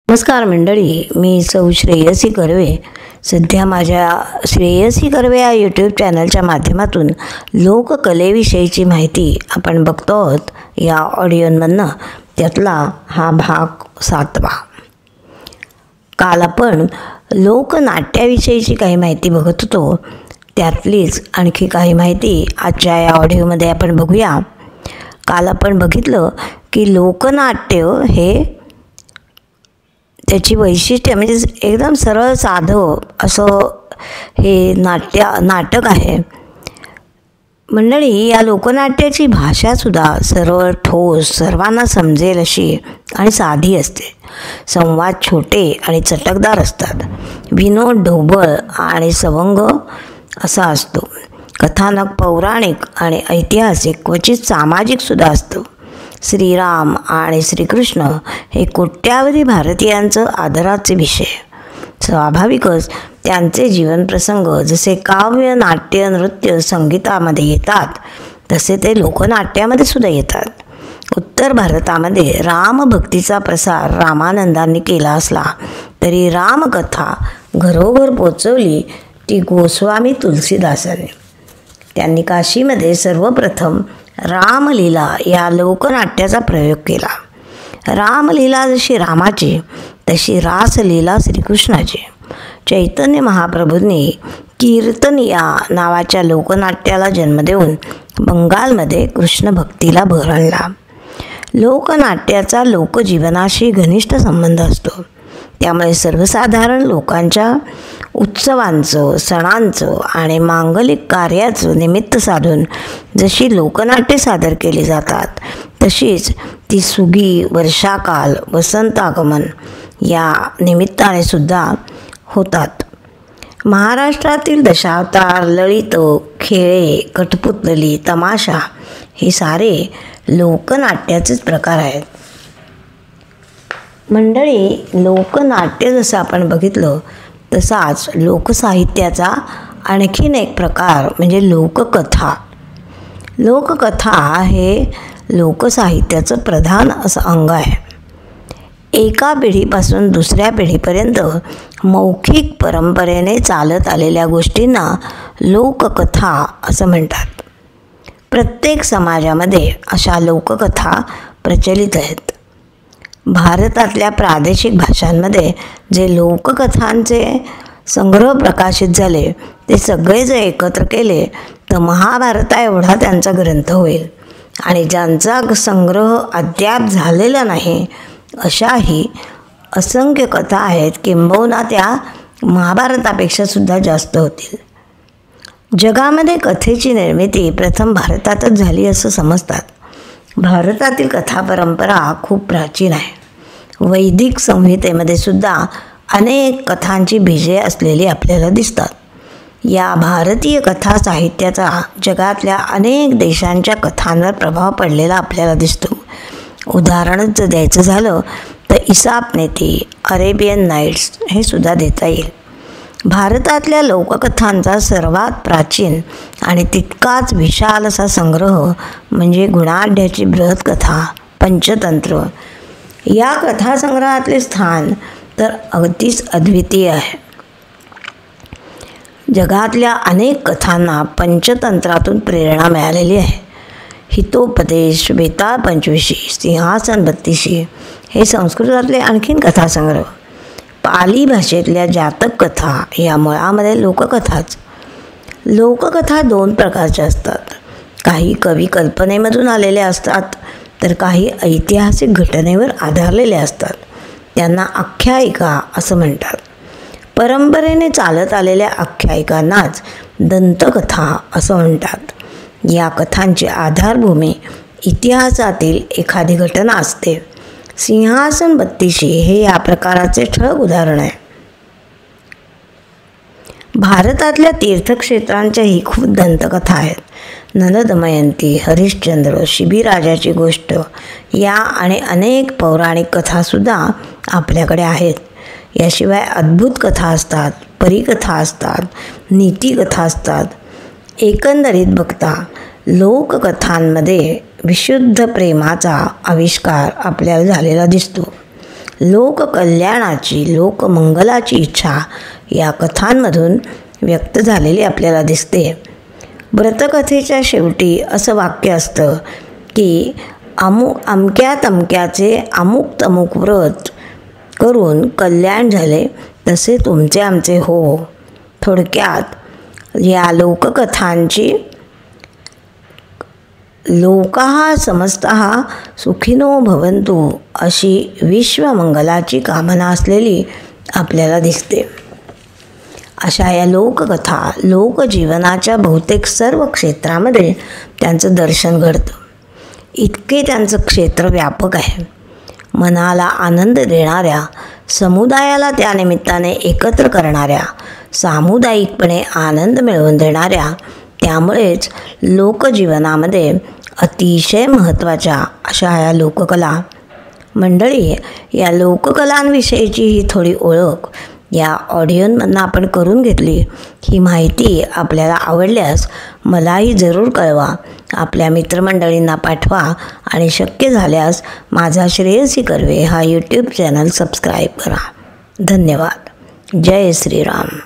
नमस्कार मंडळी, मी सौ श्रेयसी कर्वे. सध्या माझ्या श्रेयसी कर्वे या यूट्यूब चॅनलच्या माध्यमातून लोककलेविषयीची माहिती आपण बघतो आहोत या ऑडिओमधनं. त्यातला हा भाग 7वा. काल आपण लोकनाट्याविषयीची काही माहिती बघत होतो. त्यातलीच आणखी काही माहिती आजच्या या ऑडिओमध्ये आपण बघूया. काल आपण बघितलं की लोकनाट्य हे त्याची वैशिष्ट्य म्हणजे एकदम सरळ साधं असं हे नाटक आहे. मंडळी, या लोकनाट्याची भाषासुद्धा सरळ, ठोस, सर्वांना समजेल अशी आणि साधी असते. संवाद छोटे आणि चटकदार असतात. विनोद ढोबळ आणि सवंग असा असतो. कथानक पौराणिक आणि ऐतिहासिक, क्वचित सामाजिकसुद्धा असतं. श्रीराम आणि श्रीकृष्ण हे कोट्यावधी भारतीयांचं आदराचे विषय. स्वाभाविकच त्यांचे जीवनप्रसंग जसे काव्य, नाट्य, नृत्य, संगीतामध्ये येतात तसे ते लोकनाट्यामध्ये सुद्धा येतात. उत्तर भारतामध्ये रामभक्तीचा प्रसार रामानंदांनी केला असला तरी रामकथा घरोघर पोचवली ती गोस्वामी तुलसीदासांनी. त्यांनी काशीमध्ये सर्वप्रथम रामलीला या लोकनाट्याचा प्रयोग केला. रामलीला जशी रामाची तशी रासलीला श्रीकृष्णाची. चैतन्य महाप्रभूंनी कीर्तन या नावाच्या लोकनाट्याला जन्म देऊन बंगालमध्ये कृष्ण भक्तीला भर आणला. लोकनाट्याचा लोकजीवनाशी घनिष्ठ संबंध असतो. त्यामुळे सर्वसाधारण लोकांच्या उत्सवांचं, सणांचं आणि मांगलिक कार्याचं निमित्त साधून जशी लोकनाट्ये सादर केली जातात तशीच ती सुगी, वर्षाकाल, वसंतागमन या निमित्ताने सुद्धा होतात. महाराष्ट्रातील दशावतार, ललित, खेळे, कठपुतली, तमाशा हे सारे लोकनाट्याचेच प्रकार आहेत. मंडळी, लोकनाट्य जसं आपण बघितलं तसाच लोकसाहित्याचा आणखीन एक प्रकार म्हणजे लोककथा. लोककथा हे लोकसाहित्याचं प्रधान असं अंग आहे. एका पिढीपासून दुसऱ्या पिढीपर्यंत मौखिक परंपरेने चालत आलेल्या गोष्टींना लोककथा असं म्हणतात. प्रत्येक समाजामध्ये अशा लोककथा प्रचलित आहेत. भारतातल्या प्रादेशिक भाषांमध्ये जे लोककथांचे संग्रह प्रकाशित झाले ते सगळे जर एकत्र केले तर महाभारता एवढा त्यांचा ग्रंथ होईल. आणि ज्यांचा संग्रह अद्याप झालेला नाही अशाही असंख्य कथा आहेत, किंबहुना त्या महाभारतापेक्षा सुद्धा जास्त होतील. जगामध्ये कथेची निर्मिती प्रथम भारतातच झाली असं समजतात. भारतातील कथा परंपरा खूप प्राचीन आहे. वैदिक संहितेमध्ये सुद्धा अनेक कथांची बीजे असलेली आपल्याला दिसतात. या भारतीय कथा साहित्याचा जगातल्या अनेक देशांच्या कथांवर प्रभाव पडलेला आपल्याला दिसतो. उदाहरणच जर द्यायचं झालं तर इसाप नेती, अरेबियन नाईट्स हे सुद्धा देता येईल. भारतातल्या लोककथांचा सर्वात प्राचीन आणि तितकाच विशाल असा संग्रह म्हणजे गुणाढ्याची बृहत्कथा, पंचतंत्र. या कथासंग्रहातले स्थान तर अगदीच अद्वितीय आहे. जगातल्या अनेक कथांना पंचतंत्रातून प्रेरणा मिळालेली आहे. हितोपदेश, बेताळ पंचविशी, सिंहासन बत्तीशी हे संस्कृतातले आणखीन कथासंग्रह. पाली भाषेतल्या जातक कथा या मुळामध्ये लोककथाच. लोककथा 2 प्रकारच्या असतात. काही कवी कल्पनेमधून आलेल्या असतात तर काही ऐतिहासिक घटनेवर आधारलेल्या असतात. त्यांना आख्यायिका असं म्हणतात. परंपरेने चालत आलेल्या आख्यायिकांनाच दंतकथा असं म्हणतात. या कथांची आधारभूमी इतिहासातील एखादी घटना असते. सिंहासन बत्तीशी हे या प्रकाराचे ठळक उदाहरण आहे. भारतातल्या तीर्थक्षेत्रांच्याही खूप दंतकथा आहेत. नल दमयंती, हरिश्चंद्र, शिबीराजाची गोष्ट या आणि अनेक पौराणिक कथासुद्धा आपल्याकडे आहेत. याशिवाय अद्भुत कथा असतात, परिकथा असतात, नीतिकथा असतात. एकंदरीत बघता लोककथांमध्ये विशुद्ध प्रेमाचा आविष्कार आपल्याला झालेला दिसतो. लोककल्याणाची, लोकमंगलाची इच्छा या कथांमधून व्यक्त झालेली आपल्याला दिसते. व्रतकथेच्या शेवटी असं वाक्य असतं की अमक्या तमक्याचे अमुक तमुक व्रत करून कल्याण झाले, तसे तुमचे आमचे हो. थोडक्यात या लोककथांची लोकाः समस्तः सुखिनो भवन्तु अशी विश्वमंगलाची कामना असलेली आपल्याला दिसते. अशा या लोककथा लोकजीवनाच्या बहुतेक सर्व क्षेत्रामध्ये त्यांचं दर्शन घडतं. इतके त्यांचं क्षेत्र व्यापक आहे. मनाला आनंद देणाऱ्या, समुदायाला त्यानिमित्ताने एकत्र करणाऱ्या, सामुदायिकपणे आनंद मिळवून देणाऱ्या, त्यामुळेच लोकजीवनामध्ये अतिशय महत्त्वाच्या अशा या लोककला. मंडळी, या लोककलांविषयीची ही थोडी ओळख या ऑडिओमधनं आपण करून घेतली. ही माहिती आपल्याला आवडल्यास मलाही जरूर कळवा, आपल्या मित्रमंडळींना पाठवा आणि शक्य झाल्यास माझा श्रेयसी कर्वे हा यूट्यूब चॅनल सबस्क्राईब करा. धन्यवाद. जय श्रीराम.